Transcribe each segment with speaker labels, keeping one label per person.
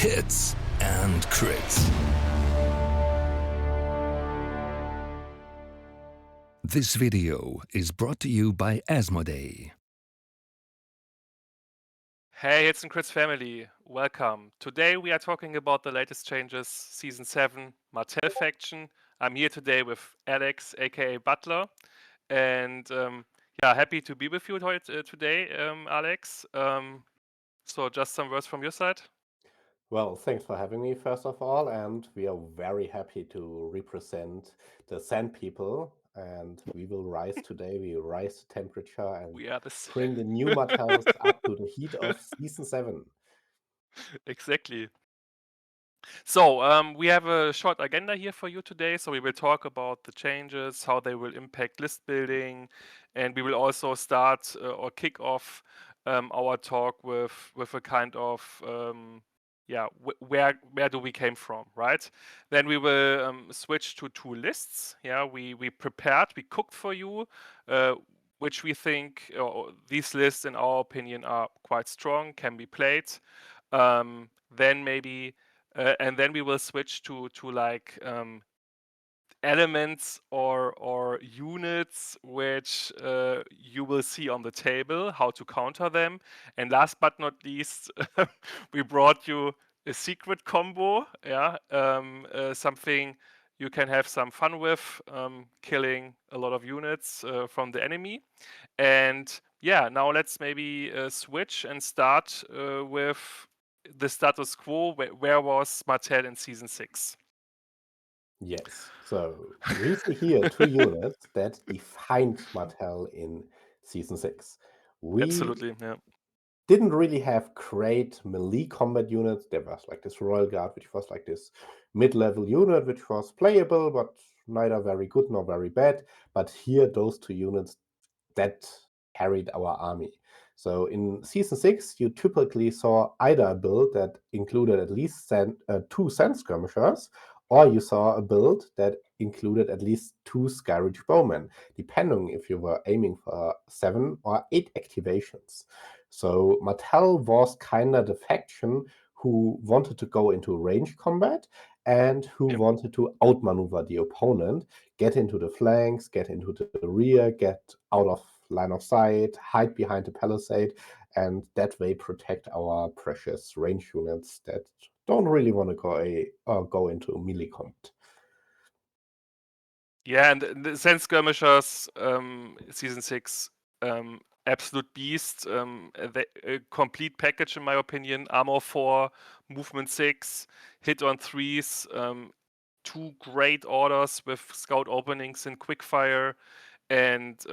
Speaker 1: Hits and Crits. This video is brought to you by Asmodee.
Speaker 2: Hey, Hits and Crits family, welcome. Today we are talking about the latest changes, Season 7, Martell faction. I'm here today with Alex, aka Butler, and happy to be with you today, Alex. So just some words from your side.
Speaker 3: Well, thanks for having me, first of all, and we are very happy to represent the Sand People, and we will rise today. We will rise the temperature and
Speaker 2: We are this.
Speaker 3: bring the new Martells up to the heat of Season 7.
Speaker 2: Exactly. So we have a short agenda here for you today. So we will talk about the changes, how they will impact list building, and we will also start or kick off our talk with a kind of where do we came from, right? Then we will switch to two lists. Yeah, we prepared, we cooked for you, which we think these lists, in our opinion, are quite strong, can be played. Then maybe. And then we will switch to like elements or units which you will see on the table, how to counter them. And last but not least, we brought you a secret combo, something you can have some fun with, killing a lot of units from the enemy. And yeah, now let's maybe switch and start with the status quo. Where was Martell in Season 6?
Speaker 3: Yes, so we see here two units that defined Martell in Season 6. We
Speaker 2: Absolutely, yeah.
Speaker 3: didn't really have great melee combat units. There was like this Royal Guard, which was like this mid-level unit, which was playable, but neither very good nor very bad. But here, those two units that carried our army. So in Season 6, you typically saw either a build that included at least two Sand Skirmishers, or you saw a build that included at least two Skyreach Bowmen, depending if you were aiming for 7 or 8 activations. So Martell was kind of the faction who wanted to go into range combat and who wanted to outmaneuver the opponent, get into the flanks, get into the rear, get out of line of sight, hide behind the palisade, and that way protect our precious range units that don't really want to go into melee combat.
Speaker 2: Yeah, and the Sand Skirmishers, Season 6, absolute beast. A complete package, in my opinion. Armor 4, Movement 6, hit on 3s, two great orders with scout openings and quickfire, and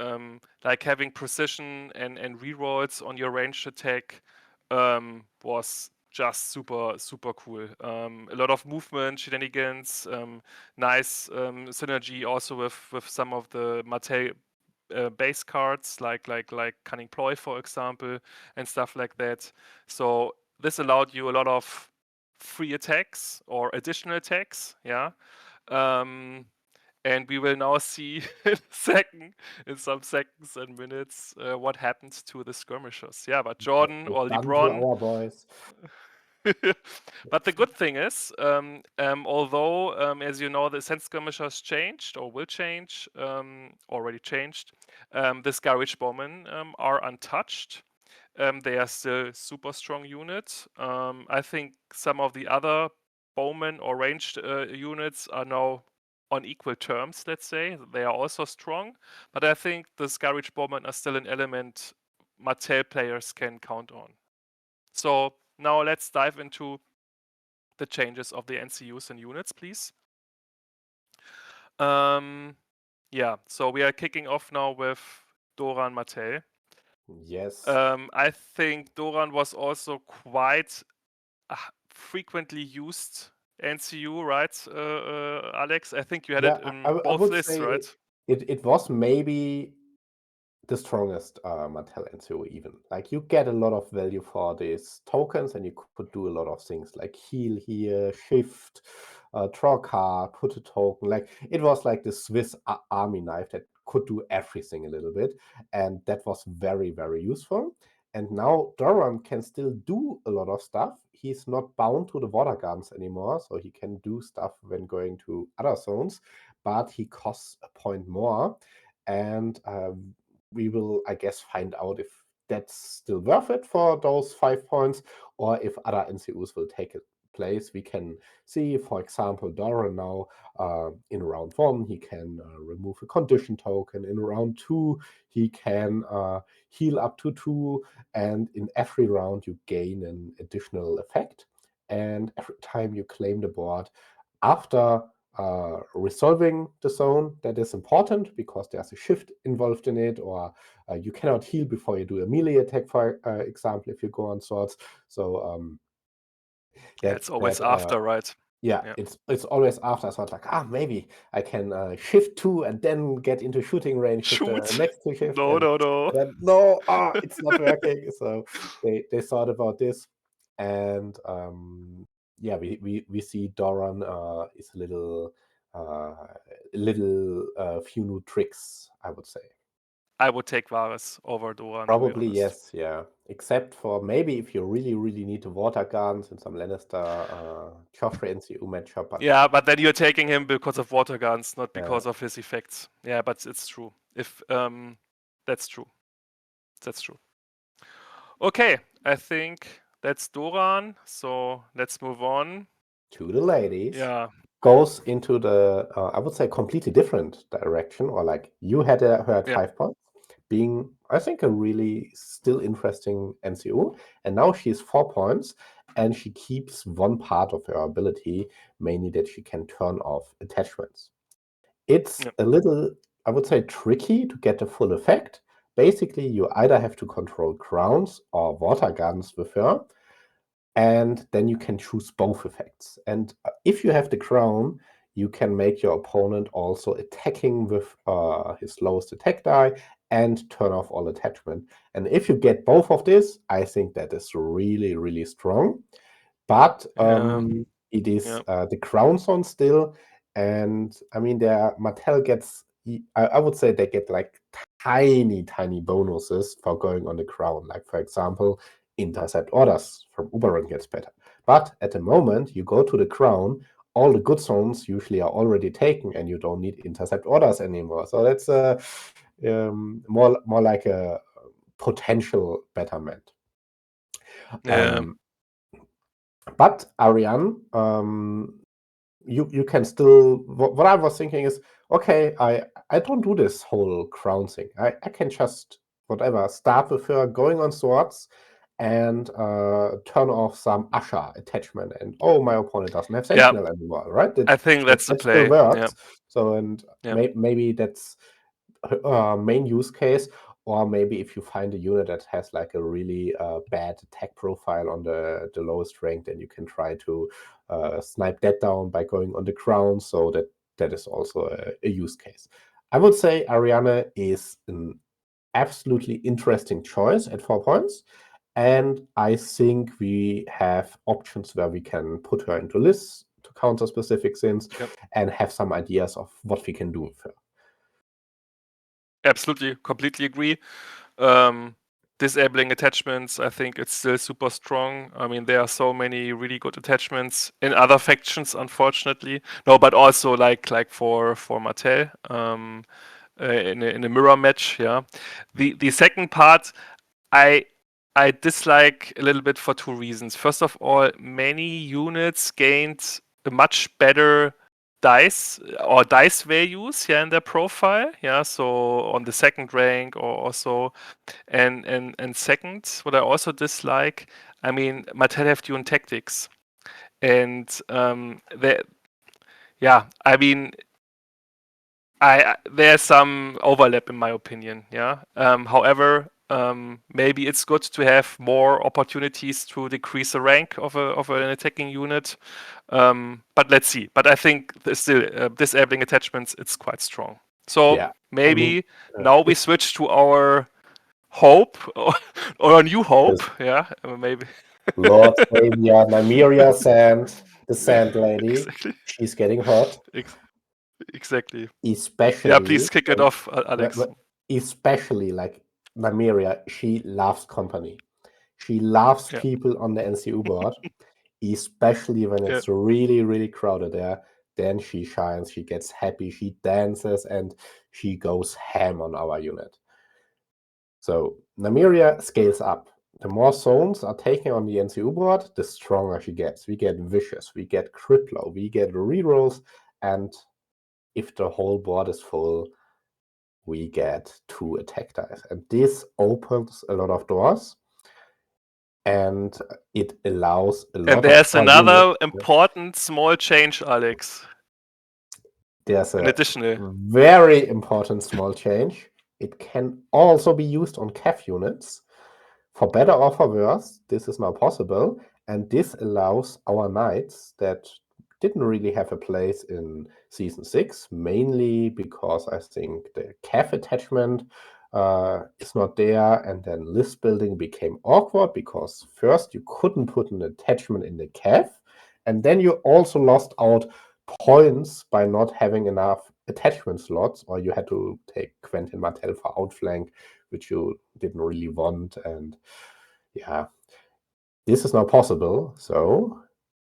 Speaker 2: like having precision and rerolls on your ranged attack was just super cool. A lot of movement shenanigans, nice synergy also with some of the Martell base cards like Cunning Ploy, for example, and stuff like that. So this allowed you a lot of free attacks or additional attacks, yeah. And we will now see in some seconds and minutes, what happens to the skirmishers. Yeah, but Jordan or
Speaker 3: Done to
Speaker 2: LeBron.
Speaker 3: our boys.
Speaker 2: But the good thing is, although, as you know, the Sand Skirmishers changed or will change, already changed, the Skyreach Bowmen are untouched. They are still super strong unit. I think some of the other bowmen or ranged units are now on equal terms, let's say. They are also strong, but I think the Skyreach Bowmen are still an element Martell players can count on. So now let's dive into the changes of the NCUs and units, please. Yeah, so we are kicking off now with Doran Martell.
Speaker 3: Yes.
Speaker 2: I think Doran was also quite frequently used NCU, right, Alex? I think you had it in
Speaker 3: I
Speaker 2: both
Speaker 3: would
Speaker 2: lists,
Speaker 3: say
Speaker 2: right?
Speaker 3: it was maybe the strongest Martell NCO even. Like you get a lot of value for these tokens, and you could do a lot of things like heal here, shift, draw a card, put a token. Like it was like the Swiss army knife that could do everything a little bit, and that was very useful. And now Dorne can still do a lot of stuff. He's not bound to the water guns anymore, so he can do stuff when going to other zones, but he costs a point more. And we will, I guess, find out if that's still worth it for those 5 points, or if other NCUs will take it place. We can see, for example, Dorne now in round 1, he can remove a condition token. In round 2, he can heal up to 2, and in every round you gain an additional effect. And every time you claim the board after resolving the zone, that is important because there's a shift involved in it, or you cannot heal before you do a melee attack, for example, if you go on swords. So
Speaker 2: It's always after, right?
Speaker 3: yeah, it's always after. So it's like, maybe I can shift 2 and then get into shooting range with the
Speaker 2: Shoot.
Speaker 3: next 2 shift.
Speaker 2: No.
Speaker 3: Then, it's not working. So they thought about this, and yeah, we see Doran is a little few new tricks, I would say.
Speaker 2: I would take Varys over Dorne.
Speaker 3: Probably yes, yeah. Except for maybe if you really, really need the water guns and some Lannister Joffrey NCU matchup. But
Speaker 2: yeah, but then you're taking him because of water guns, not because of his effects. Yeah, but it's true. If that's true. That's true. Okay, I think that's Doran. So let's move on
Speaker 3: to the ladies.
Speaker 2: Yeah.
Speaker 3: Goes into the I would say completely different direction, or like you had her at 5 points, being I think a really still interesting NCU, and now she's 4 points, and she keeps one part of her ability, mainly that she can turn off attachments. It's a little, I would say, tricky to get the full effect. Basically, you either have to control crowns or water guns with her, and then you can choose both effects. And if you have the crown, you can make your opponent also attacking with his lowest attack die and turn off all attachment. And if you get both of this, I think that is really, really strong. But it is the crown zone still. And I mean, Martell gets, I would say they get like tiny, tiny bonuses for going on the crown. Like, for example, intercept orders from Uberon gets better. But at the moment, you go to the crown, all the good zones usually are already taken, and you don't need intercept orders anymore. So that's more like a potential betterment. But Ariane, you can still. What I was thinking is, okay, I don't do this whole crown thing. I can just start with her going on swords and turn off some Usher attachment, and my opponent doesn't have Sentinel anymore, right?
Speaker 2: I think that's the play.
Speaker 3: Still works. So maybe that's main use case. Or maybe if you find a unit that has like a really bad attack profile on the lowest rank, then you can try to snipe that down by going on the crown. So that is also a use case. I would say Ariane is an absolutely interesting choice at 4 points. And I think we have options where we can put her into lists to counter specific sins and have some ideas of what we can do with her.
Speaker 2: Absolutely, completely agree. Disabling attachments, I think it's still super strong. I mean, there are so many really good attachments in other factions, unfortunately. No, but also like for Martell in a mirror match. Yeah. The second part, I dislike a little bit for 2 reasons. First of all, many units gained a much better dice values in their profile, so on the second rank or so. And second, what I also dislike, I mean, Martell have Dune tactics, and I mean, there's some overlap in my opinion. However, maybe it's good to have more opportunities to decrease the rank of an attacking unit. But let's see. But I think still disabling attachments, it's quite strong. So maybe now we switch to our hope or a new hope. Maybe.
Speaker 3: Lord Savior, Nymeria Sand, the Sand Lady.
Speaker 2: Exactly.
Speaker 3: She's getting hot.
Speaker 2: Exactly.
Speaker 3: Especially.
Speaker 2: Yeah, please kick it off, Alex.
Speaker 3: Especially like Nymeria, she loves company. She loves
Speaker 2: Yeah.
Speaker 3: people on the NCU board, especially when
Speaker 2: Yeah.
Speaker 3: it's really, really crowded there. Then she shines, she gets happy, she dances, and she goes ham on our unit. So Nymeria scales up. The more zones are taken on the NCU board, the stronger she gets. We get vicious, we get cripplo, we get rerolls, and if the whole board is full, we get 2 attack dice. And this opens a lot of doors, and it allows a lot
Speaker 2: And
Speaker 3: of
Speaker 2: there's
Speaker 3: our
Speaker 2: another
Speaker 3: units.
Speaker 2: important small change, Alex.
Speaker 3: There's
Speaker 2: An
Speaker 3: a
Speaker 2: additional.
Speaker 3: very important small change. It can also be used on CAF units. For better or for worse, this is now possible, and this allows our knights that didn't really have a place in Season 6, mainly because I think the CAF attachment is not there, and then list building became awkward because first you couldn't put an attachment in the CAF, and then you also lost out points by not having enough attachment slots, or you had to take Quentin Martell for outflank, which you didn't really want. And yeah, this is now possible. So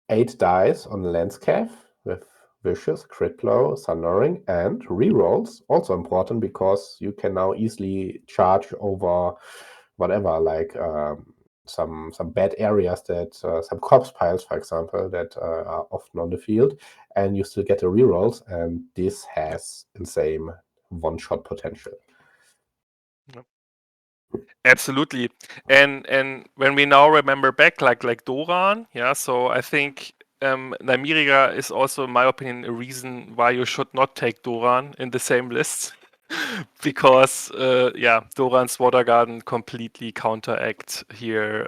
Speaker 3: 8 dice on the Landscape with Vicious, Cripplo, Sunnoring, and rerolls. Also important because you can now easily charge over whatever, like some bad areas that some corpse piles, for example, that are often on the field, and you still get the rerolls, and this has insane one-shot potential.
Speaker 2: Absolutely. And when we now remember back, like Doran, yeah, so I think Nymeria is also, in my opinion, a reason why you should not take Doran in the same list. Because yeah, Doran's Water Garden completely counteract here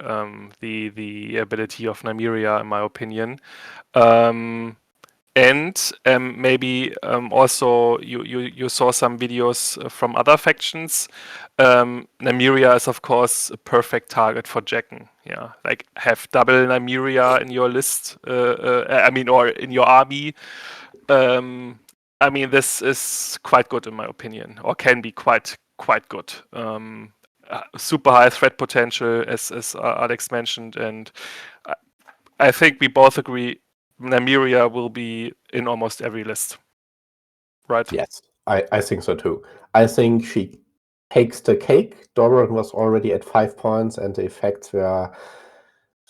Speaker 2: the ability of Nymeria, in my opinion. And maybe also you saw some videos from other factions. Nymeria is of course a perfect target for Jacken. Yeah, like have double Nymeria in your list. I mean, or in your army. I mean, this is quite good in my opinion, or can be quite good. Super high threat potential, as Alex mentioned, and I think we both agree Nymeria will be in almost every list, right?
Speaker 3: Yes, I think so too. I think she takes the cake. Dorne was already at 5 points, and the effects were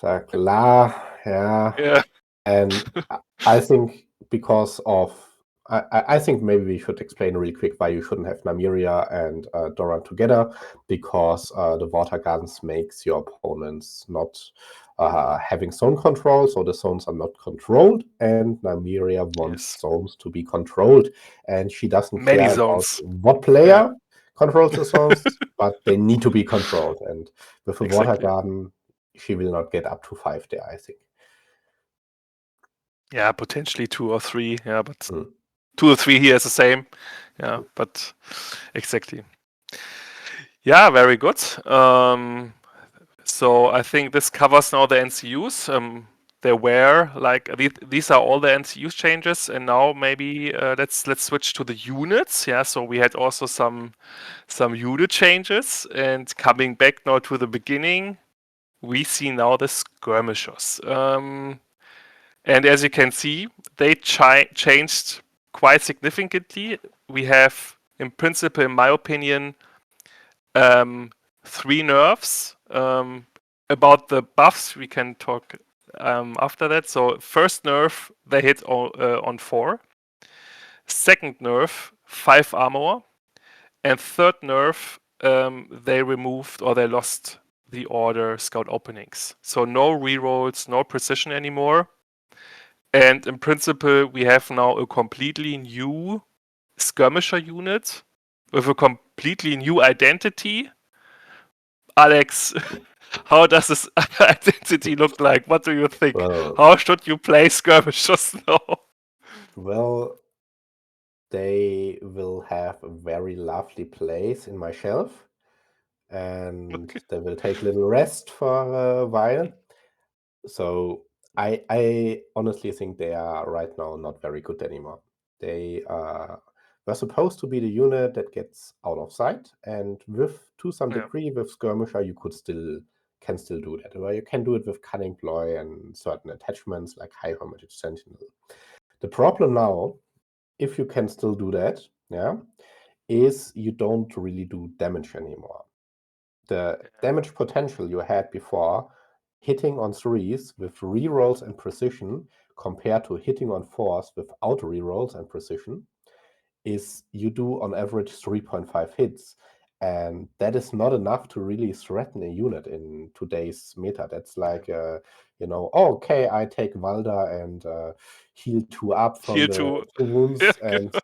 Speaker 3: like yeah.
Speaker 2: Yeah.
Speaker 3: And I think because of I think maybe we should explain really quick why you shouldn't have Nymeria and Doran together, because the Water Gardens makes your opponents not having zone control, so the zones are not controlled, and Nymeria wants
Speaker 2: Yes.
Speaker 3: zones to be controlled, and she doesn't
Speaker 2: Many
Speaker 3: care
Speaker 2: zones.
Speaker 3: about what player controls the zones, but they need to be controlled. And with the Water
Speaker 2: Exactly.
Speaker 3: Garden, she will not get up to 5 there, I think.
Speaker 2: Yeah, potentially 2 or 3. Yeah, but
Speaker 3: Mm.
Speaker 2: 2 or 3 here is the same. Yeah, but exactly. Yeah, very good. So I think this covers now the NCUs. There were like these are all the NCUs changes, and now maybe let's switch to the units. Yeah, so we had also some unit changes, and coming back now to the beginning, we see now the skirmishers. And as you can see, they changed quite significantly. We have, in principle, in my opinion, 3 nerfs. About the buffs, we can talk after that. So first nerf, they hit on 4. Second nerf, 5 armor. And third nerf, they removed or they lost the order scout openings. So no rerolls, no precision anymore. And in principle, we have now a completely new skirmisher unit with a completely new identity. Alex, how does this identity look like? What do you think?
Speaker 3: Well,
Speaker 2: How should you play skirmishers now?
Speaker 3: well, they will have a very lovely place in my shelf, and
Speaker 2: Okay.
Speaker 3: they will take a little rest for a while. So I honestly think they are right now not very good anymore. They were supposed to be the unit that gets out of sight, and to some degree with Skirmisher you can still do that. Or you can do it with Cunning Ploy and certain attachments like High Hermitage Sentinel. The problem now, if you can still do that, is you don't really do damage anymore. The damage potential you had before, hitting on 3s with rerolls and precision compared to hitting on 4s without rerolls and precision, is you do on average 3.5 hits. And that is not enough to really threaten a unit in today's meta. That's like, okay, I take Valda and heal 2 up from
Speaker 2: Heal
Speaker 3: the
Speaker 2: 2.
Speaker 3: 2 wounds. And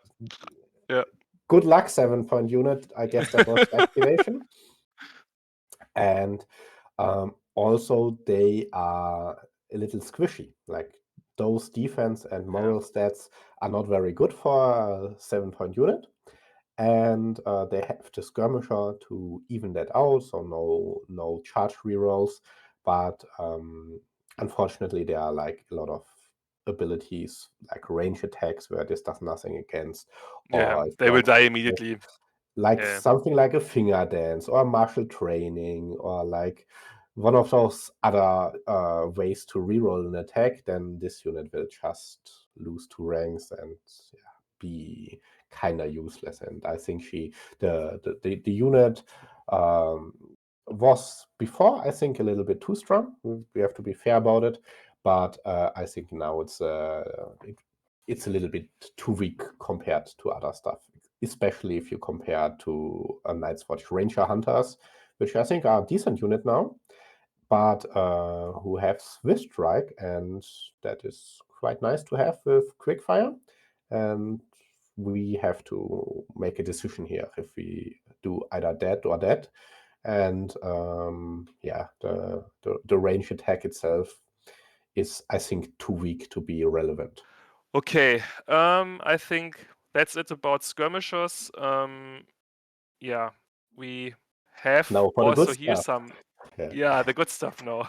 Speaker 3: good luck, 7-point unit. I guess that was the activation. And also, they are a little squishy. Like, those defense and moral stats are not very good for a 7-point unit. And they have the Skirmisher to even that out, so no charge rerolls. But unfortunately, there are like a lot of abilities, like range attacks, where this does nothing against.
Speaker 2: Yeah,
Speaker 3: or
Speaker 2: they will die immediately.
Speaker 3: Like something like a finger dance or martial training, or like one of those other ways to reroll an attack, then this unit will just lose 2 ranks and be kind of useless. And I think the unit was before, I think, a little bit too strong. We have to be fair about it, but I think now it's a little bit too weak compared to other stuff, especially if you compare to a Night's Watch Ranger Hunters, which I think are a decent unit now, but who have Swift Strike, and that is quite nice to have with Quickfire. And we have to make a decision here if we do either that or that. And the range attack itself is, I think, too weak to be relevant.
Speaker 2: Okay, I think that's it about skirmishers. We have
Speaker 3: Now for the
Speaker 2: also
Speaker 3: good
Speaker 2: here
Speaker 3: stuff.
Speaker 2: some, the good stuff now.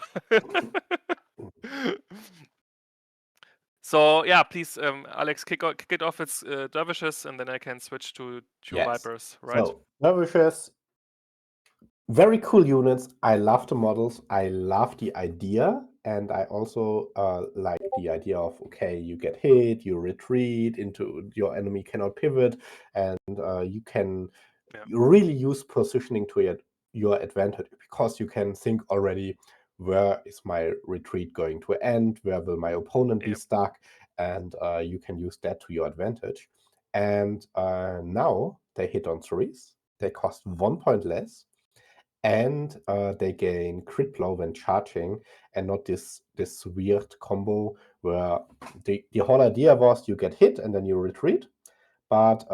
Speaker 2: So please, Alex, kick it off. It's dervishes, and then I can switch to vipers, right?
Speaker 3: So dervishes, very cool units. I love the models. I love the idea. And I also like the idea of, okay, you get hit, you retreat into your enemy cannot pivot, and you can really use positioning to your advantage, because you can think already, where is my retreat going to end? Where will my opponent be stuck? And you can use that to your advantage. And now they hit on 3s. They cost 1 point less. And they gain crit blow when charging, and not this weird combo where the whole idea was you get hit and then you retreat, but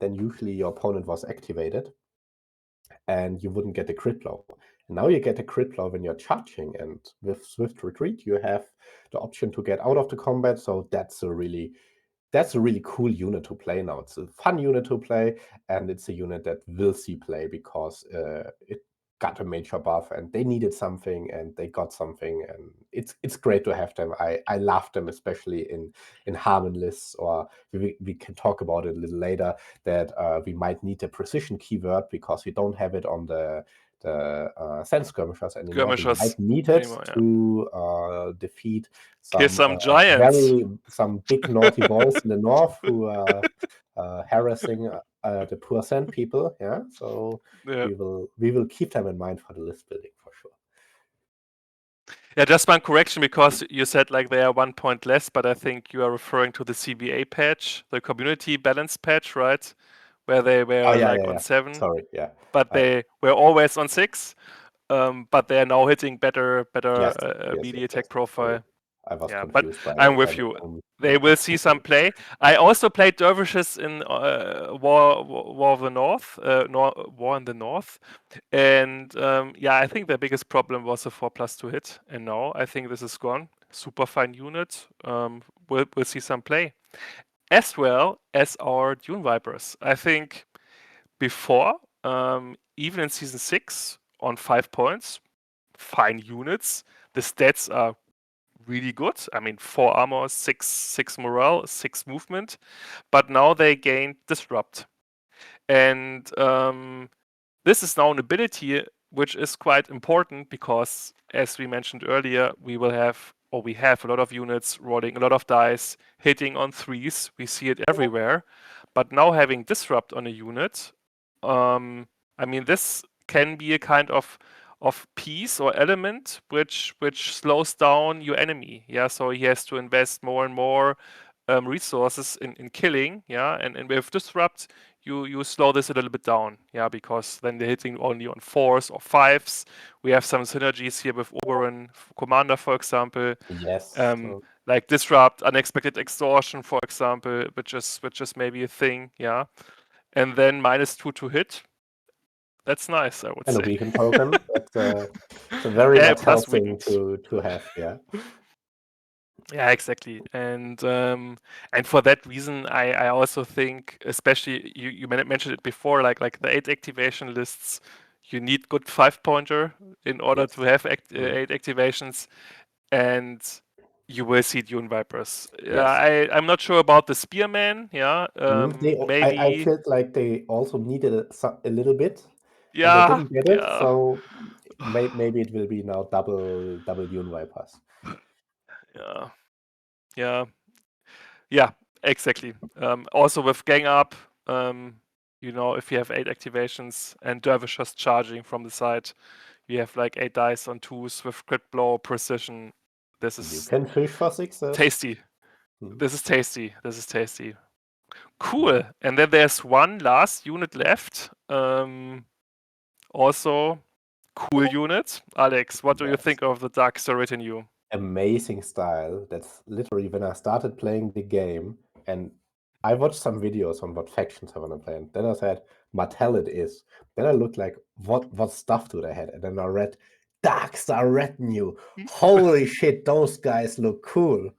Speaker 3: then usually your opponent was activated and you wouldn't get the crit blow. And now you get a crit blow when you're charging, and with Swift Retreat you have the option to get out of the combat. So that's a really cool unit to play now. It's a fun unit to play, and it's a unit that will see play because it got a major buff and they needed something and they got something, and it's great to have them. I love them, especially in Harmonless, or we can talk about it a little later, that we might need a precision keyword because we don't have it on the Sand Skirmishers anymore. We might need it to defeat
Speaker 2: some giants,
Speaker 3: some big naughty balls in the north who are harassing the poor Sand people. So we will keep them in mind for the list building for sure.
Speaker 2: Yeah, just one correction, because you said like they are 1 point less, but I think you are referring to the CBA patch, the community balance patch, right? Where they were on 7.
Speaker 3: Sorry,
Speaker 2: but they were always on 6. But they are now hitting better melee attack profile.
Speaker 3: Sorry. I was confused by
Speaker 2: I'm with you. They will see some play. I also played dervishes in War of the North, War in the North, and I think the biggest problem was the 4+2 hit, and now I think this is gone. Super fine unit. We'll see some play, as well as our Dune Vipers. I think before, even in Season 6, on 5 points, fine units. The stats are really good. I mean, 4 armor, 6 morale, 6 movement, but now they gained disrupt, and this is now an ability which is quite important because, as we mentioned earlier, we have a lot of units rolling a lot of dice, hitting on 3s. We see it everywhere. But now having disrupt on a unit, I mean, this can be a kind of piece or element which slows down your enemy. Yeah, so he has to invest more and more resources in killing. Yeah, and with disrupt, you slow this a little bit down, yeah, because then they're hitting only on 4s or 5s. We have some synergies here with Oberon Commander, for example.
Speaker 3: Yes.
Speaker 2: Like disrupt, unexpected extortion, for example, which is maybe a thing, yeah. And then -2 to hit. That's nice, I would
Speaker 3: And
Speaker 2: say.
Speaker 3: a weaken token. That's it's a very
Speaker 2: Yeah,
Speaker 3: Martell
Speaker 2: plus
Speaker 3: thing
Speaker 2: weakened.
Speaker 3: to have. Yeah.
Speaker 2: Yeah, exactly. And for that reason, I also think, especially you mentioned it before, like the 8 activation lists, you need good 5-pointer in order
Speaker 3: Yes.
Speaker 2: to have 8 activations, and you will see Dune Vipers.
Speaker 3: Yes.
Speaker 2: I'm not sure about the Spearman. Yeah,
Speaker 3: I
Speaker 2: maybe.
Speaker 3: felt like they also needed a little bit, and they
Speaker 2: Yeah,
Speaker 3: didn't get it.
Speaker 2: yeah,
Speaker 3: So maybe it will be now double Dune Vipers.
Speaker 2: yeah, yeah. Yeah, exactly. Also with gang up, if you have 8 activations and dervishes charging from the side, you have like 8 dice on 2s with crit blow, precision. This
Speaker 3: You
Speaker 2: is
Speaker 3: can fish for 6s.
Speaker 2: tasty.
Speaker 3: Hmm.
Speaker 2: This is tasty. This is tasty. Cool. And then there's one last unit left. Also, cool unit. Alex, what do you
Speaker 3: Yes.
Speaker 2: think of the Dark Star Retinue?
Speaker 3: Amazing style. That's literally when I started playing the game, and I watched some videos on what factions I want to play. And then I said, Martell it is. Then I looked like, what stuff do they have? And then I read Dark Star Retinue. Holy shit, those guys look cool.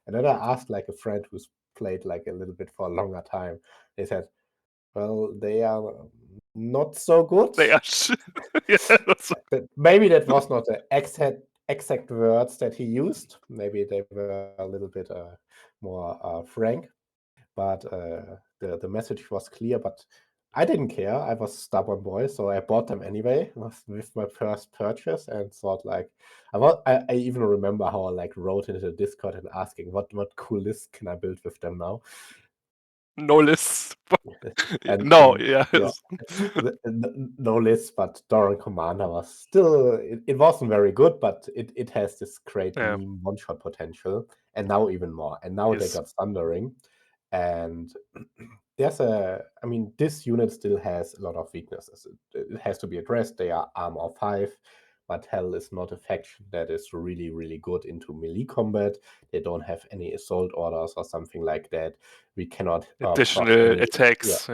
Speaker 3: And then I asked like a friend who's played like a little bit for a longer time. They said, well, they are not so good.
Speaker 2: They are
Speaker 3: Maybe that was not the exact words that he used. Maybe they were a little bit more frank, but the message was clear. But I didn't care. I was a stubborn boy, so I bought them anyway. It was with my first purchase, and thought like I even remember how I like wrote into the Discord and asking what cool list can I build with them now.
Speaker 2: no lists.
Speaker 3: And
Speaker 2: No,
Speaker 3: yeah,
Speaker 2: yes.
Speaker 3: no list, but Dorne Commander was still, it wasn't very good, but it has this great
Speaker 2: Yeah.
Speaker 3: meme one-shot potential, and now even more. And now they
Speaker 2: Yes.
Speaker 3: got Thundering, and I mean, this unit still has a lot of weaknesses. It has to be addressed. They are armor 5. Martell is not a faction that is really, really good into melee combat. They don't have any assault orders or something like that. We cannot proc
Speaker 2: Additional
Speaker 3: any,
Speaker 2: attacks.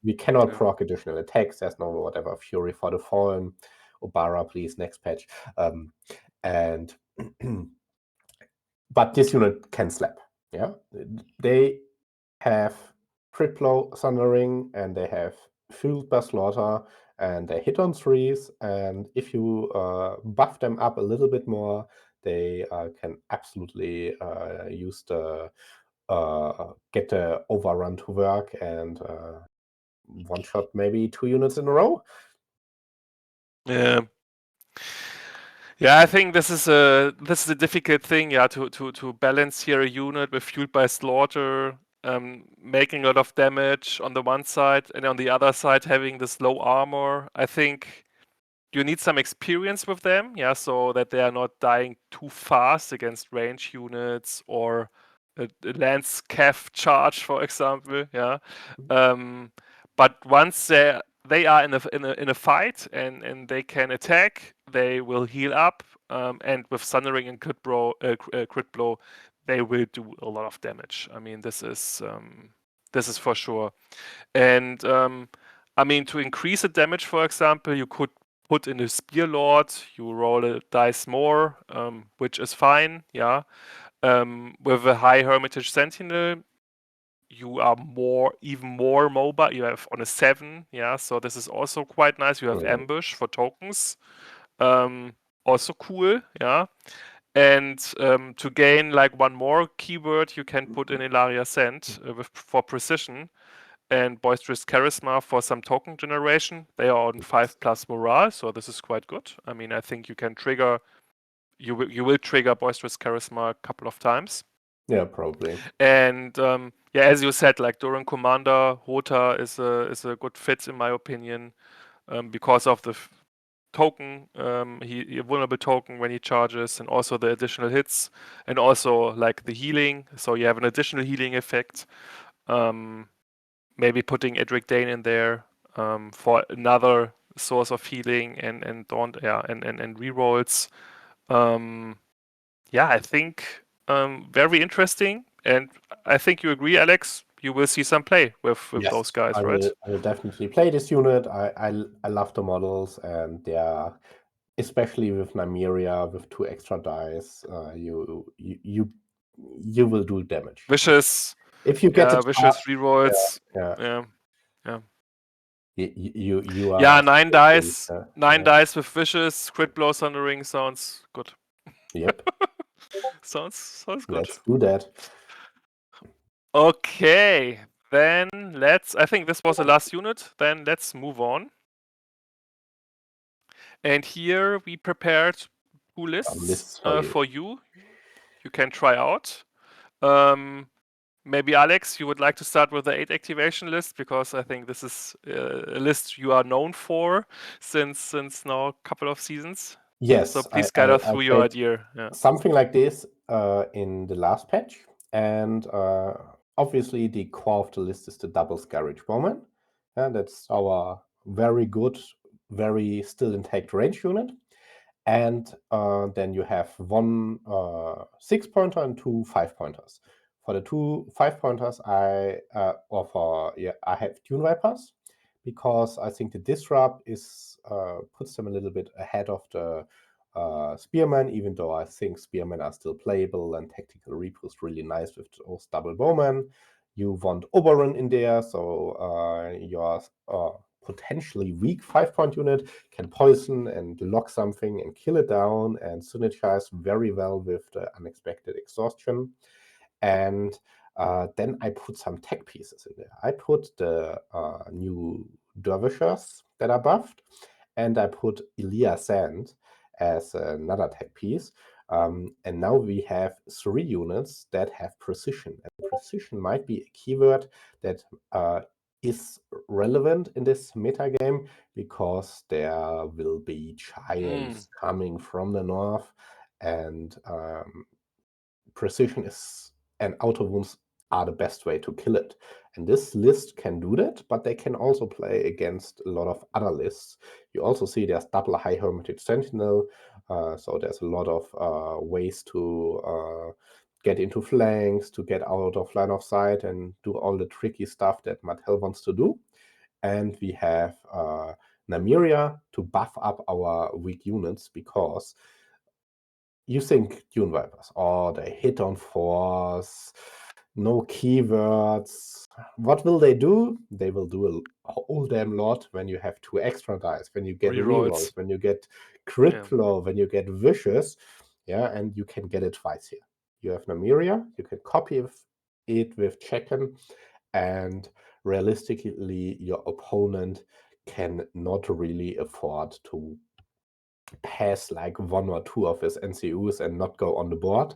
Speaker 3: we cannot
Speaker 2: Yeah.
Speaker 3: proc additional attacks. There's no whatever Fury for the Fallen. Obara, please, next patch. And but this unit can slap. Yeah, they have crit blow, thundering, and they have fueled by slaughter, and they hit on 3s. And if you buff them up a little bit more, they can absolutely use the get the overrun to work and one shot maybe 2 units in a row.
Speaker 2: Yeah. Yeah, I think this is a difficult thing, yeah, to balance here a unit with fueled by slaughter, making a lot of damage on the one side, and on the other side having this low armor. I think you need some experience with them, yeah, so that they are not dying too fast against range units or a lance cav charge, for example, yeah. But once they are in a fight and they can attack, they will heal up, and with thundering and crit blow, they will do a lot of damage. I mean, this is for sure. And I mean, to increase the damage, for example, you could put in a Spear Lord, you roll a dice more, which is fine, yeah. With a high Hermitage Sentinel, you are even more mobile. You have on a 7, yeah, so this is also quite nice. You have Ambush for tokens, also cool, yeah. And to gain like one more keyword, you can put in Ilaria Send for precision, and Boisterous Charisma for some token generation. They are on 5+ morale, so this is quite good. I mean, I think you can trigger, you will trigger Boisterous Charisma a couple of times.
Speaker 3: Yeah, probably.
Speaker 2: And yeah, as you said, like Dorne Commander, Rota is a good fit in my opinion, because of the token, he a vulnerable token when he charges, and also the additional hits, and also like the healing. So you have an additional healing effect. Maybe putting Edric Dane in there for another source of healing and don't and rerolls. Yeah, I think very interesting, and I think you agree, Alex. You will see some play with
Speaker 3: Yes,
Speaker 2: those guys,
Speaker 3: I
Speaker 2: right?
Speaker 3: will definitely play this unit. I love the models, and they are, especially with Nymeria with 2 extra dice, you will do damage.
Speaker 2: Vicious,
Speaker 3: If you get the
Speaker 2: vicious
Speaker 3: charge,
Speaker 2: rerolls.
Speaker 3: yeah,
Speaker 2: Yeah.
Speaker 3: you are
Speaker 2: Yeah, 9
Speaker 3: absolutely,
Speaker 2: dice. 9 dice with vicious crit blow Thundering sounds good.
Speaker 3: Yep.
Speaker 2: sounds good.
Speaker 3: Let's do that.
Speaker 2: Okay, then I think this was the last unit. Then let's move on. And here we prepared 2 lists for you. You can try out. Maybe Alex, you would like to start with the 8 activation list, because I think this is a list you are known for since now a couple of seasons.
Speaker 3: Yes.
Speaker 2: So please guide us through your idea. Yeah.
Speaker 3: Something like this in the last patch, and obviously the core of the list is the double Scourge Bowman, and that's our very good, very still intact range unit. And then you have 1 6-pointer and 2 5-pointers. For the 2 5-pointers, I have Dune Vipers, because I think the disrupt puts them a little bit ahead of the Spearmen, even though I think Spearmen are still playable, and Tactical Reaper is really nice with those double bowmen. You want Oberon in there, so your potentially weak 5-point unit can poison and lock something and kill it down, and synergize very well with the unexpected exhaustion. And then I put some tech pieces in there. I put the new Dervishers that are buffed, and I put Elia Sand as another tech piece. And now we have 3 units that have precision. And precision might be a keyword that is relevant in this metagame, because there will be giants coming from the north, and precision and auto wounds are the best way to kill it. And this list can do that, but they can also play against a lot of other lists. You also see there's double High Hermitage Sentinel, so there's a lot of ways to get into flanks, to get out of line of sight, and do all the tricky stuff that Martell wants to do. And we have Nymeria to buff up our weak units, because you think Dune Vipers, they hit on force, no keywords. What will they do? They will do a whole damn lot when you have 2 extra dice, when you get rerolls, when you get crit flow, when you get vicious. Yeah, and you can get it twice here. You have Nymeria, you can copy it with Checken, and realistically, your opponent can not really afford to pass like 1 or 2 of his NCUs and not go on the board.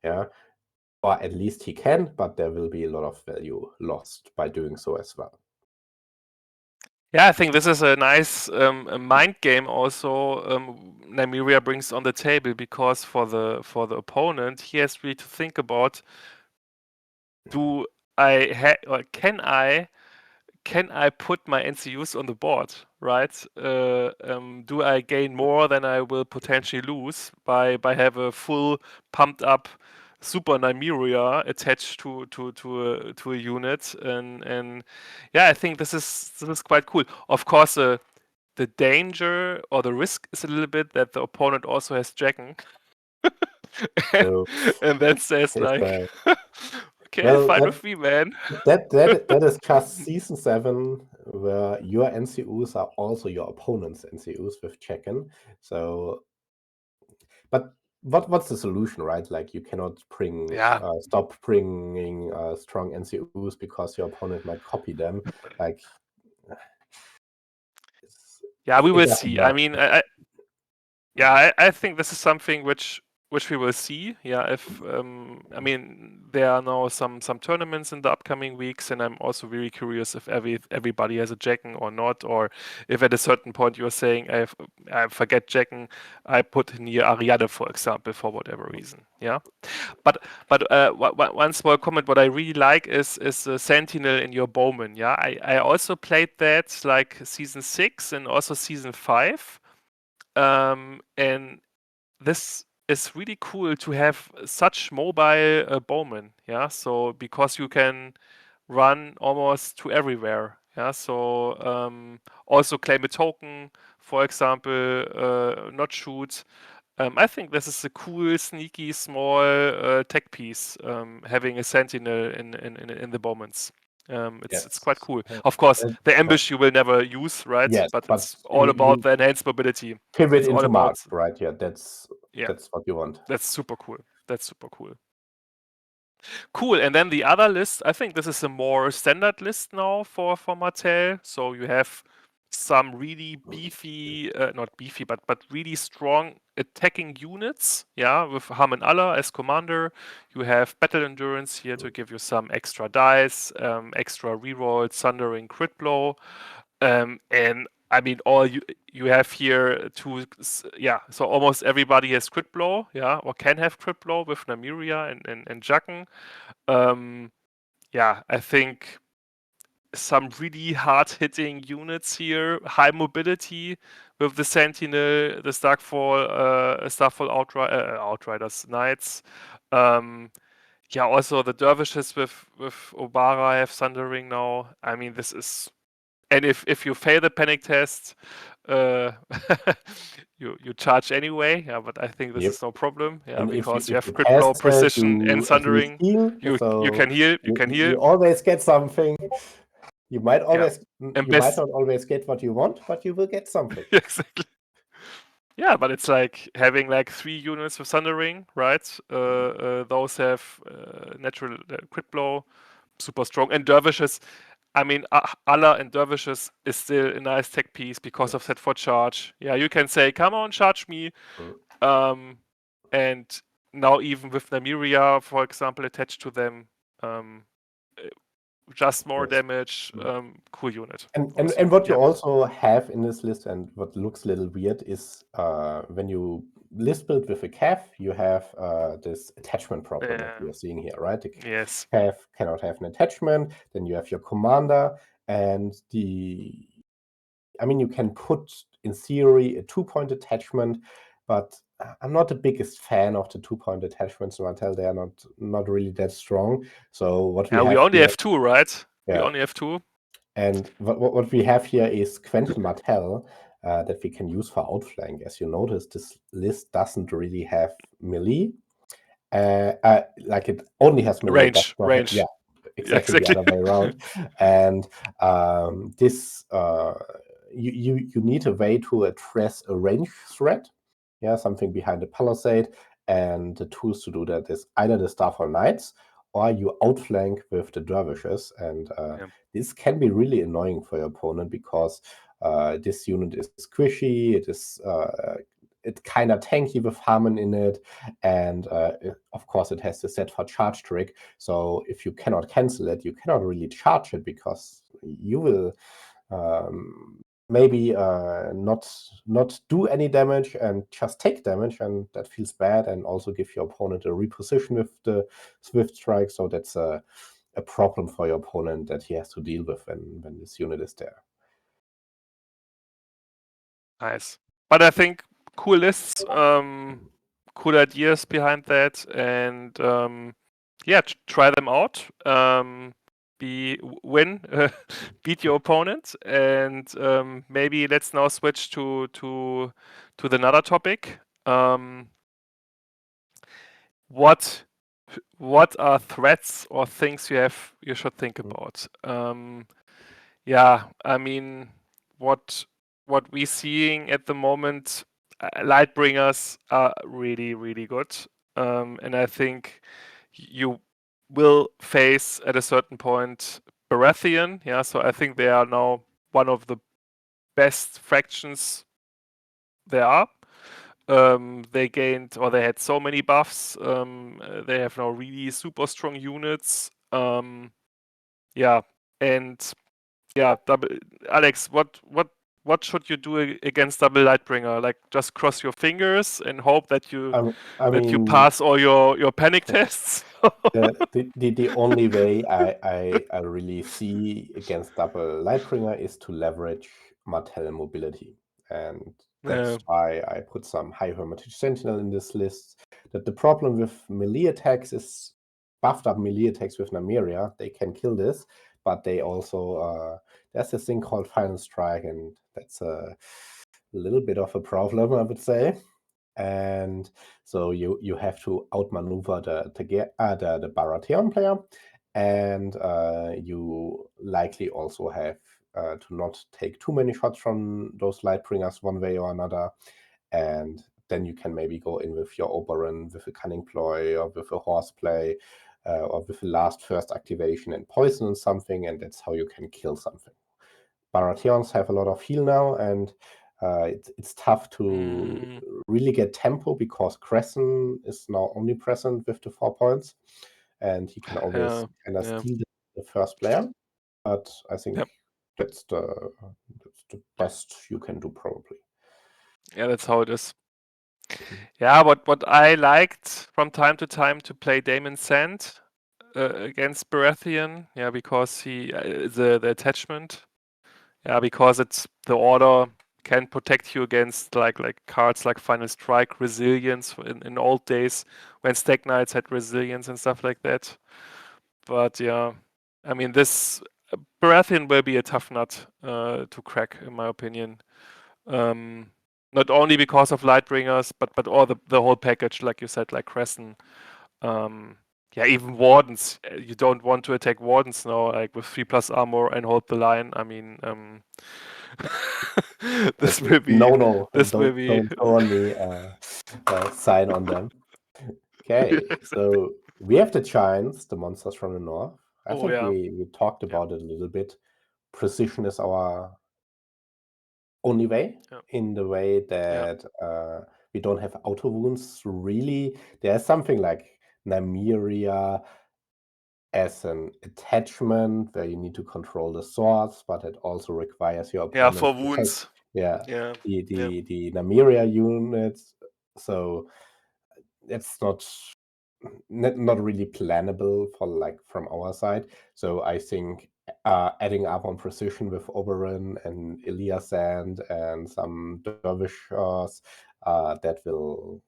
Speaker 3: Yeah. Or at least he can, but there will be a lot of value lost by doing so as well.
Speaker 2: Yeah, I think this is a nice mind game also Nymeria brings on the table, because for the opponent, he has really to think about, can I put my NCUs on the board, right? Do I gain more than I will potentially lose by have a full pumped up Super Nymeria attached to a unit? And yeah, I think this is quite cool. Of course, the danger or the risk is a little bit that the opponent also has Jacken. and then says like, okay, well, fine with me, man.
Speaker 3: That is just Season 7, where your NCUs are also your opponent's NCUs with Checken. So, but what's the solution, right? Like you cannot stop bringing strong NCUs because your opponent might copy them. Like,
Speaker 2: we will
Speaker 3: doesn't
Speaker 2: see.
Speaker 3: work.
Speaker 2: I mean, I think this is something which we will see. Yeah, if I mean there are now some tournaments in the upcoming weeks, and I'm also very curious if everybody has a Jacken or not, or if at a certain point you're saying I forget Jacken, I put in here Ariadne, for example, for whatever reason. Yeah, but one small comment. What I really like is the Sentinel in your Bowman. Yeah, I also played that like season 6 and also season 5. And this is really cool to have such mobile bowmen. Yeah, so because you can run almost to everywhere. Yeah, so also claim a token, for example, not shoot. I think this is a cool, sneaky, small tech piece. Having a sentinel in the bowmans. It's quite cool. Of course, the ambush you will never use, right?
Speaker 3: Yes,
Speaker 2: but
Speaker 3: but
Speaker 2: it's all about
Speaker 3: you
Speaker 2: the enhanced mobility.
Speaker 3: pivot
Speaker 2: It's all
Speaker 3: into
Speaker 2: about
Speaker 3: March, right? Yeah, that's what you want.
Speaker 2: that's super cool. That's super cool. Cool. And then the other list, I think this is a more standard list now for Martell. So you have some really beefy, not beefy, but really strong attacking units. Yeah, with Harman Allah as commander. You have battle endurance here to give you some extra dice, extra reroll, thundering crit blow, and I mean, all you have here so almost everybody has crit blow, or can have crit blow with Nymeria and Jacken. I think some really hard-hitting units here, high mobility with the Sentinel, the Starfall Outriders, Knights. Also the Dervishes with Obara have Thundering now. I mean, this is... And if you fail the panic test, you charge anyway. Yeah, but I think this is no problem. Yeah,
Speaker 3: And
Speaker 2: because you
Speaker 3: if
Speaker 2: have crit blow, precision, and thundering.
Speaker 3: heal,
Speaker 2: You can heal. You can heal.
Speaker 3: You always get something. You might
Speaker 2: always,
Speaker 3: you might not always get what you want, but you will get something.
Speaker 2: Exactly. Yeah, but it's like having like 3 units with thundering, right? Those have natural crit blow, super strong, and dervishes. I mean, Allah and dervishes is still a nice tech piece because of set for charge. Yeah, you can say, "Come on, charge me," and now even with Nymeria, for example, attached to them, just more damage. Cool unit.
Speaker 3: And what you also have in this list, and what looks a little weird, is when you list build with a CAF, you have this attachment problem that we are seeing here, right? The CAF cannot have an attachment. Then you have your commander, and I mean, you can put in theory a 2-point attachment, but I'm not the biggest fan of the 2-point attachments. So until they are not really that strong. So what we have
Speaker 2: we only have 2, right?
Speaker 3: Yeah.
Speaker 2: We only have 2.
Speaker 3: And what we have here is Quentin Martell that we can use for outflank. As you notice, this list doesn't really have melee. Like it only has melee.
Speaker 2: Range.
Speaker 3: Yeah, exactly the other way around. And this you need a way to address a range threat. Yeah, something behind the palisade. And the tools to do that is either the Starfall Knights or you outflank with the dervishes. And this can be really annoying for your opponent because this unit is squishy. It is it's kind of tanky with Harman in it, and of course it has the set for charge trick. So if you cannot cancel it, you cannot really charge it because you will maybe not do any damage and just take damage, and that feels bad, and also give your opponent a reposition with the Swift Strike. So that's a problem for your opponent that he has to deal with when this unit is there.
Speaker 2: Nice. But I think cool lists, cool ideas behind that, and try them out. Win, beat your opponent, and maybe let's now switch to another topic. What are threats or things you should think about? I mean, what we're seeing at the moment, Lightbringers are really, really good. And I think you will face at a certain point Baratheon. Yeah, so I think they are now one of the best fractions there are. They gained, or they had so many buffs. They have now really super strong units. Yeah, and yeah, Alex, what should you do against double Lightbringer? Like just cross your fingers and hope that you
Speaker 3: I mean,
Speaker 2: pass all your panic tests.
Speaker 3: the only way I really see against double Lightbringer is to leverage Martell mobility. And that's
Speaker 2: Yeah.
Speaker 3: why I put some high Hermitage Sentinel in this list. That the problem with melee attacks is buffed up melee attacks with Nymeria. They can kill this, but they also there's this thing called Final Strike, and that's a little bit of a problem, I would say. And so you have to outmaneuver the Baratheon player, and you likely also have to not take too many shots from those Lightbringers one way or another. And then you can maybe go in with your Oberyn, with a Cunning Ploy, or with a Horseplay, or with a last first activation and poison and something, and that's how you can kill something. Baratheons have a lot of heal now, and it's tough to really get tempo because Crescent is now omnipresent with the 4 points, and he can always kind of steal the first player. But I think that's the best you can do, probably.
Speaker 2: Yeah, that's how it is. Yeah, what I liked from time to time to play Daemon Sand against Baratheon. Yeah, because he the attachment. Yeah, because it's the order can protect you against like cards like Final Strike, Resilience in old days when Stag Knights had Resilience and stuff like that. But yeah, I mean this Baratheon will be a tough nut to crack, in my opinion. Not only because of Lightbringers, but all the whole package, like you said, like Crescent. Yeah, even Wardens. You don't want to attack Wardens now, like with 3+ armor and hold the line. I mean, this will be
Speaker 3: Don't go on me. Sign on them. Okay, so we have the Giants, the monsters from the north. I think we talked about it a little bit. Precision is our only way, in the way that we don't have auto wounds, really. There's something like Nymeria as an attachment where you need to control the swords, but it also requires your opponent
Speaker 2: for
Speaker 3: to
Speaker 2: wounds.
Speaker 3: take the Nymeria units. So it's not really plannable for from our side. So I think adding up on precision with Oberyn and Iliasand and some Dervishers, that will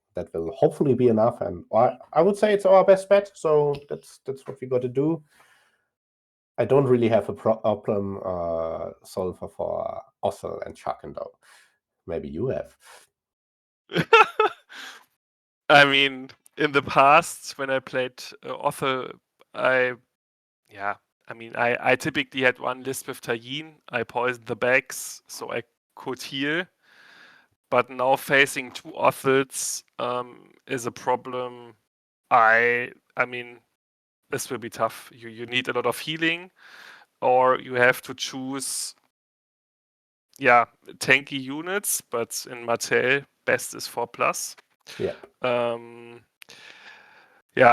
Speaker 3: hopefully be enough. And I would say it's our best bet. So that's what we got to do. I don't really have a problem solver for Othel and Chaken, though. Maybe you have.
Speaker 2: I mean, in the past, when I played Othel, I typically had one list with Tayin. I poisoned the bags, so I could heal. But now facing 2 Othels is a problem. I mean, this will be tough. You need a lot of healing, or you have to choose tanky units, but in Martell, best is 4+.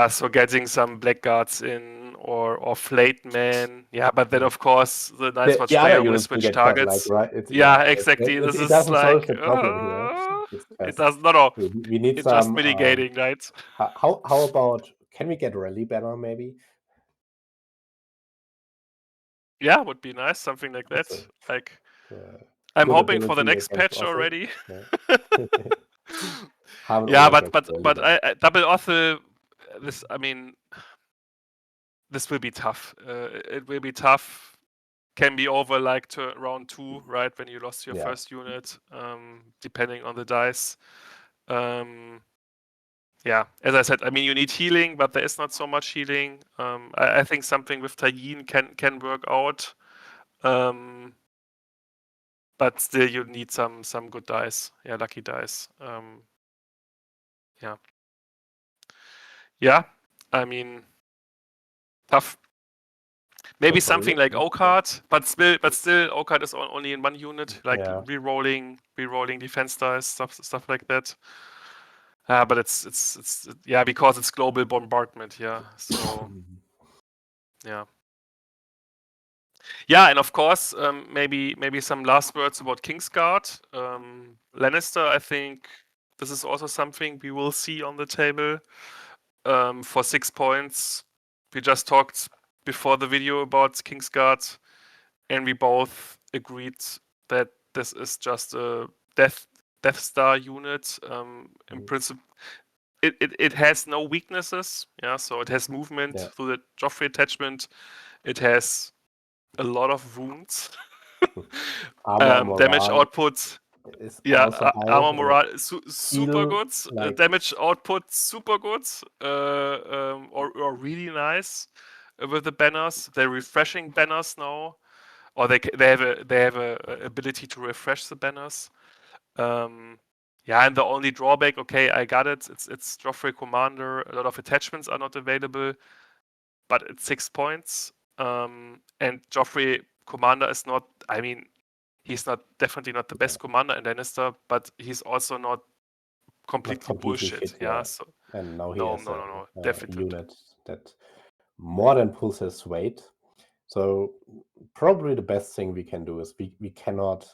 Speaker 2: So getting some Blackguards in or Flayed Man. Yeah, but then of course the Night's Watch player will switch targets. Exactly.
Speaker 3: It
Speaker 2: this is
Speaker 3: doesn't
Speaker 2: like
Speaker 3: solve the problem here.
Speaker 2: It does not.
Speaker 3: We need
Speaker 2: it's
Speaker 3: some
Speaker 2: just mitigating, right?
Speaker 3: How about, can we get Rally Banner maybe?
Speaker 2: Yeah, would be nice, something like that. I'm hoping for the next patch already. But I double Othel. This will be tough. It will be tough. Can be over like to round 2, right? When you lost your first unit, depending on the dice. As I said, I mean, you need healing, but there is not so much healing. I think something with Tayin can work out. but still you need some good dice, lucky dice. I mean, tough. Maybe
Speaker 3: Good for
Speaker 2: something
Speaker 3: you.
Speaker 2: like O-Card, but still O-Card is only in one unit, like
Speaker 3: Yeah.
Speaker 2: re-rolling defense dice, stuff like that. But it's because it's global bombardment, so and of course, maybe some last words about Kingsguard. Lannister, I think this is also something we will see on the table. For 6 points, we just talked before the video about Kingsguard, and we both agreed that this is just a Death Star unit. In principle, it has no weaknesses. So it has movement through the Joffrey attachment. It has a lot of wounds. Damage output. Armor morale super good. Damage output super good. Or really nice with the banners. They're refreshing banners now, or they have a ability to refresh the banners. And the only drawback, okay, I got it. It's Joffrey Commander. A lot of attachments are not available, but it's 6 points. And Joffrey Commander is not. I mean, he's definitely not the best commander in Lannister, but he's also not completely bullshit. So
Speaker 3: and now he has
Speaker 2: no,
Speaker 3: a
Speaker 2: definitely
Speaker 3: unit that more than pulls his weight. So probably the best thing we can do is we cannot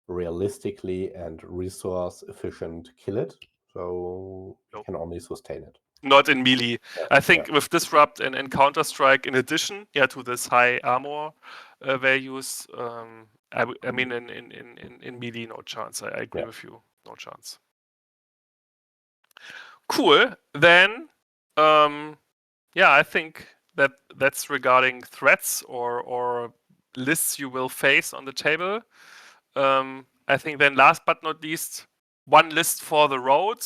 Speaker 3: realistically and resource efficient kill it. So we can only sustain it.
Speaker 2: Not in melee. I think with Disrupt and Counter-Strike, in addition, to this high armor values, I mean, in melee, no chance. I agree with you. No chance. Cool. Then, I think that's regarding threats or lists you will face on the table. I think then last but not least, one list for the road.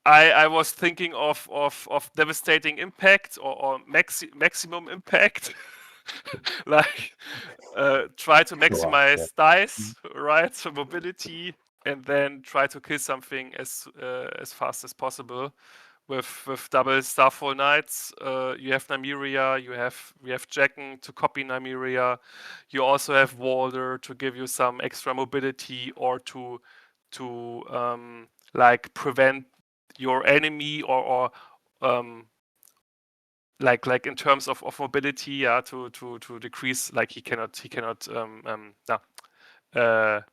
Speaker 2: I was thinking of devastating impact or maximum impact. Like try to maximize dice, right? So mobility, and then try to kill something as fast as possible. With double Starfall Knights, you have Nymeria, we have Jacken to copy Nymeria. You also have Walder to give you some extra mobility or to like prevent your enemy or like in terms of mobility, to decrease, like he cannot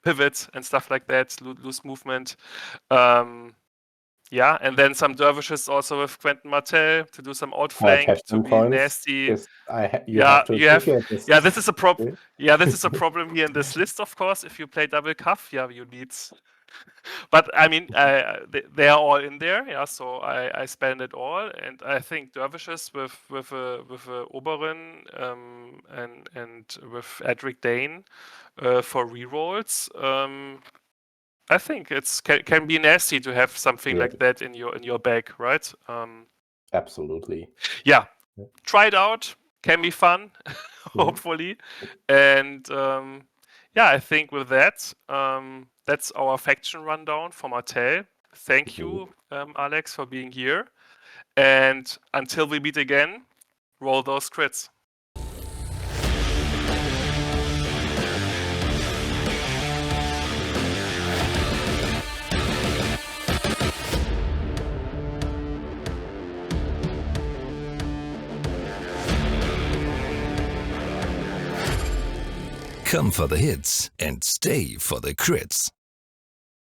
Speaker 2: pivot and stuff like that, lose movement. And then some dervishes also with Quentin Martell to do some outflank to be nasty. This is a problem. This is a problem here in this list, of course. If you play double cuff, you need. But I mean, they are all in there, so I spend it all, and I think dervishes with Oberyn and with Edric Dane for rerolls. I think it's can be nasty to have something like that in your bag, right?
Speaker 3: Absolutely.
Speaker 2: Try it out. Can be fun, hopefully. And I think with that, that's our faction rundown for Martell. Thank you, Alex, for being here. And until we meet again, roll those crits.
Speaker 1: Come for the hits and stay for the crits.